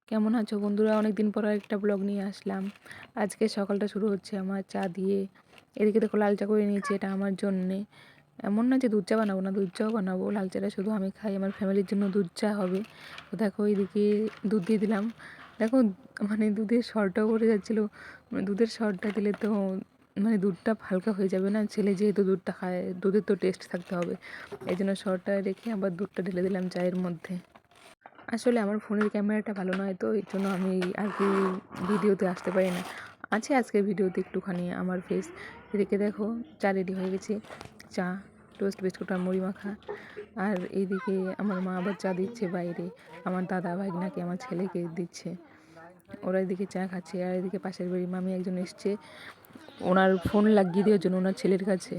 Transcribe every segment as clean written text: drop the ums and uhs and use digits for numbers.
কেমন আছো বন্ধুরা? অনেকদিন পর একটা ব্লগ নিয়ে আসলাম। আজকে সকালটা শুরু হচ্ছে আমার চা দিয়ে। এদিকে দেখো লাল চা করে নিয়েছি, এটা আমার জন্যে। এমন না যে দুধ চা বানাবো না, দুধ চাও বানাবো। লাল চাটা শুধু আমি খাই, আমার ফ্যামিলির জন্য দুধ চা হবে। তো দেখো এইদিকে দুধ দিয়ে দিলাম। দেখো মানে দুধের সরটাও পড়ে যাচ্ছিলো। দুধের সরটা দিলে তো মানে দুধটা হালকা হয়ে যাবে না, ছেলে যেহেতু দুধটা খায়, দুধের তো টেস্ট থাকতে হবে। এই জন্য সরটা রেখে আবার দুধটা ঢেলে দিলাম চায়ের মধ্যে। আসলে আমার ফোনের ক্যামেরাটা ভালো নয়, তো এই জন্য আমি আর কি ভিডিওতে আসতে পারি না। আছে আজকের ভিডিওতে একটুখানি আমার ফেস। এদিকে দেখো চা রেডি হয়ে গেছে। চা, টোস্ট, বিস্কুট আর মুড়ি মাখা। আর এইদিকে আমার মা আবার চা দিচ্ছে বাইরে, আমার দাদা ভাইনাকে, আমার ছেলেকে দিচ্ছে। ওরা এদিকে চা খাচ্ছে। আর এদিকে পাশের বাড়ির মামি একজন এসছে, ওনার ফোন লাগিয়ে দেওয়ার জন্য ওনার ছেলের কাছে।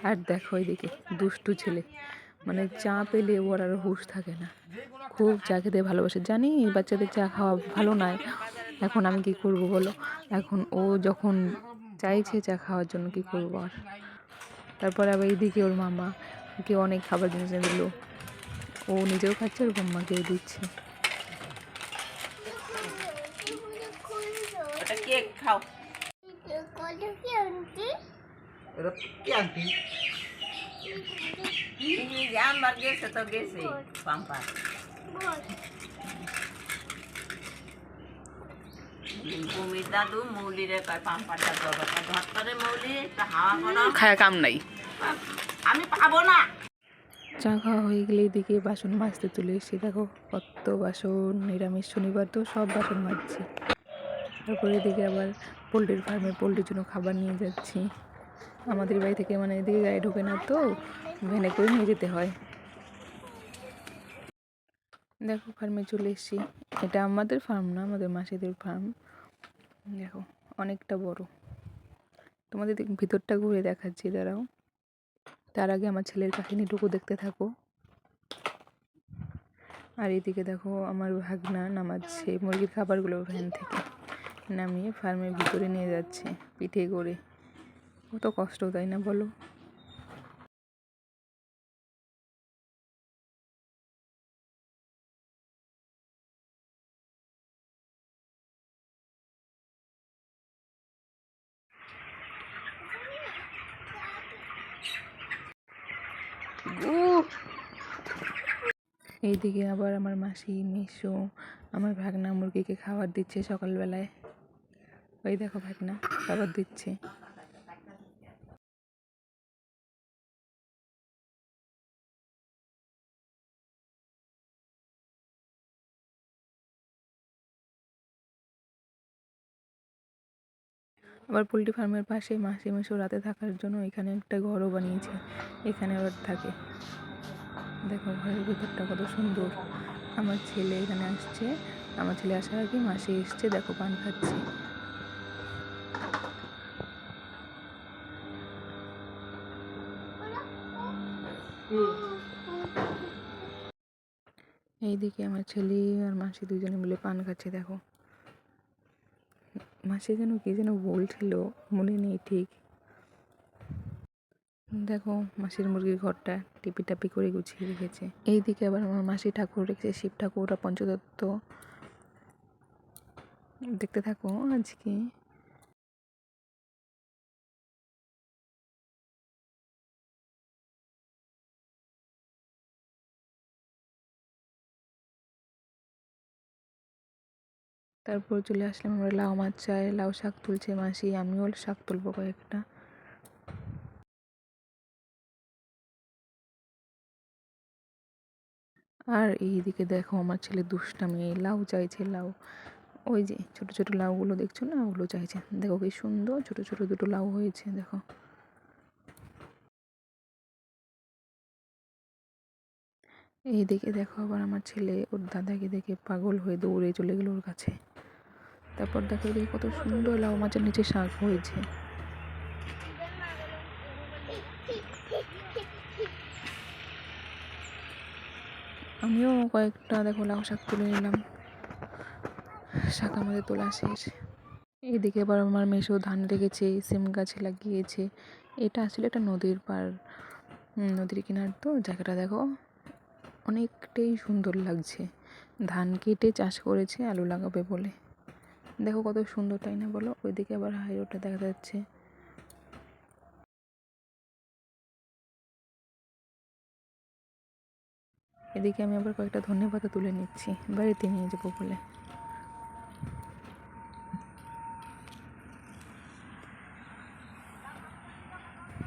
আর দেখো এদিকে দুষ্টু ছেলে, মানে চা পেলে ওর আর হুঁশ থাকে না, খুব চা খেতে ভালোবাসে। জানি বাচ্চাদের চা খাওয়া ভালো নয়, এখন আমি কি করব বলো? এখন ও যখন চাইছে চা খাওয়ার জন্য, কি করবো আর। তারপরে আবার এইদিকে ওর মামা ওকে অনেক খাবার জিনিস এনে দিল, ও নিজেও খাচ্ছে ওর মাম্মাকেও দিচ্ছে। কেক খাও। কি আনতি? আমার গেছে তো গেছে পাম্পা। ভূমির দাদু মৌলিরে কয় পাম্পারটা দরকার ধরতারে মৌলি একটা হাওয়া করো, খায় কাম নাই। আমি পাবো না। চা খাওয়া হয়ে গেলে এদিকে বাসন মাজতে চলে এসেছি। দেখো কত বাসন, নিরামিষ শনিবার তো সব বাসন মাজছি। তারপরে এদিকে আবার পোলট্রির ফার্মে পোলট্রির জন্য খাবার নিয়ে যাচ্ছি। আমাদের বাড়ি থেকে মানে এদিকে গাড়ি ঢোকে না, তো ভ্যানে করে নিয়ে যেতে হয়। দেখো ফার্মে চলে এসেছি। এটা আমাদের ফার্ম না, আমাদের মাসিদের ফার্ম। দেখো অনেকটা বড়। তোমাদের ভিতরটা ঘুরে দেখাচ্ছি, দাঁড়াও। তার আগে আমার ছেলের কাহিনীটুকু দেখতে থাকো। আর এদিকে দেখো আমার ভাগনা নামাচ্ছে মুরগির খাবারগুলো ভ্যান থেকে, নামিয়ে ফার্মের ভিতরে নিয়ে যাচ্ছে পিঠে করে। কত কষ্ট, তাই না বলো? এইদিকে আবার আমার মাসি মেসো আমার ভাগনা মুরগিকে খাবার দিচ্ছে সকালবেলায়। ওই দেখো ভাগনা খাবার দিচ্ছে। আবার পোলট্রি ফার্মের পাশে মাসি মেসো রাতে থাকার জন্য এখানে একটা ঘরও বানিয়েছে, এখানে আবার থাকে। দেখো ঘরের ভিতরটা কত সুন্দর। আমার ছেলে এখানে আসছে, আমার ছেলে আসার আগে মাসি এসছে, দেখো পান খাচ্ছে। এইদিকে আমার ছেলে আর মাসি দুজনে মিলে পান খাচ্ছে। দেখো মাসি যেন কি যেন বলছিল, মনে নেই ঠিক। দেখো মাসির মুরগির ঘরটা টিপি টাপি করে গুছিয়ে রেখেছে। এইদিকে আবার আমার মাসি ঠাকুর রেখেছে, শিব ঠাকুর আর পঞ্চদত্ত। দেখতে থাকো আজকে। তারপর চলে আসলাম আমরা লাউ মাছ চায়, লাউ শাক তুলছে মাসি, আমিও শাক তুলবো কয়েকটা। আর এইদিকে দেখো আমার ছেলে দুষ্টামি, লাউ চাইছে লাউ। ওই যে ছোট ছোট লাউগুলো দেখছো না, ওগুলো চাইছে। দেখো কি সুন্দর ছোট ছোট দুটো লাউ হয়েছে, দেখো। এইদিকে দেখো আবার আমার ছেলে ওর দাদাকে দেখে পাগল হয়ে দৌড়ে চলে গেল ওর কাছে। তারপর দেখো এদিকে কত সুন্দর লাউ মাছের নিচে শাক হয়েছে। আমিও কয়েকটা দেখো লাউ শাক তুলে নিলাম। শাক আমাদের তোলা শেষ। এদিকে আবার আমার মেসো ধান রেখেছে, সিম গাছে লাগিয়েছে। এটা আসলে একটা নদীর পার, নদীর কিনার তো জায়গাটা দেখো অনেকটাই সুন্দর লাগছে। ধান কেটে চাষ করেছে আলু লাগাবে বলে। দেখো কত সুন্দর, তাই না বলো? ওইদিকে আবার হাই রোডটা দেখা যাচ্ছে। এদিকে আমি আবার কয়েকটা ধনেপাতা তুলে নিচ্ছি, বাড়িতে নিয়ে যাবো বলে।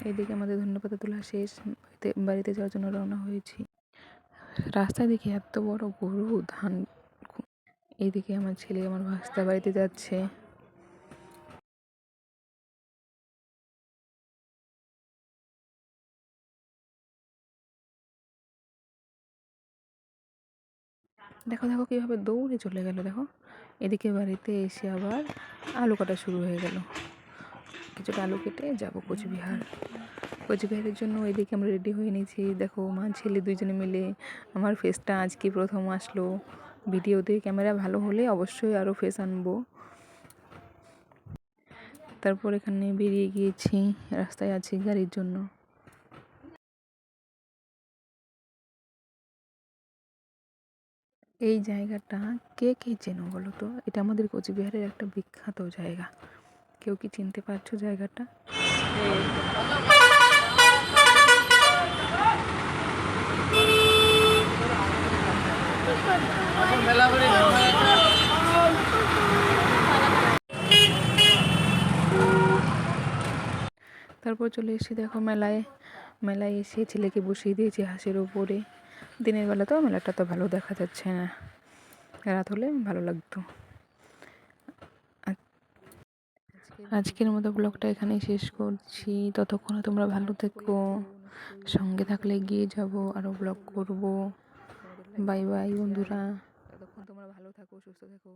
এদিকে আমাদের ধনেপাতা তোলা শেষ, বাড়িতে যাওয়ার জন্য রওনা হয়েছি। রাস্তায় দেখি এত বড় গরু ধান। এইদিকে আমার ছেলে আমার ভাস্তা বাড়িতে যাচ্ছে। দেখো দেখো কীভাবে দৌড়ে চলে গেল দেখো। এদিকে বাড়িতে এসে আবার আলু কাটা শুরু হয়ে গেল। কিছুটা আলু কেটে যাবো কোচবিহার। কোচবিহারের জন্য এদিকে আমরা রেডি হয়ে নিয়েছি। দেখো মা ছেলে দুইজনে মিলে। আমার ফেসটা আজকে প্রথম আসলো ভিডিওতে। ক্যামেরা ভালো হলে অবশ্যই আরও ফেস আনবো। তারপর এখানে বেরিয়ে গিয়েছি, রাস্তায় আছি গাড়ির জন্য। এই জায়গাটা কে কে চেনো বলো তো? এটা আমাদের কোচবিহারের একটা বিখ্যাত জায়গা। কেউ কি চিনতে পারছো জায়গাটা? তারপর চলে এসে দেখো মেলায় এসে ছেলেকে বসিয়ে দিয়েছি হাঁসের ওপরে। দিনের বেলা তো মেলাটা তো ভালো দেখা যাচ্ছে না, রাত হলে ভালো লাগতো। আজকের মতো ব্লগটা এখানেই শেষ করছি। ততক্ষণে তোমরা ভালো থেকো, সঙ্গে থাকলে এগিয়ে যাব, আরও ব্লগ করব। বাই বাই বন্ধুরা, ততক্ষণ তোমরা ভালো থাকো, সুস্থ থেকো।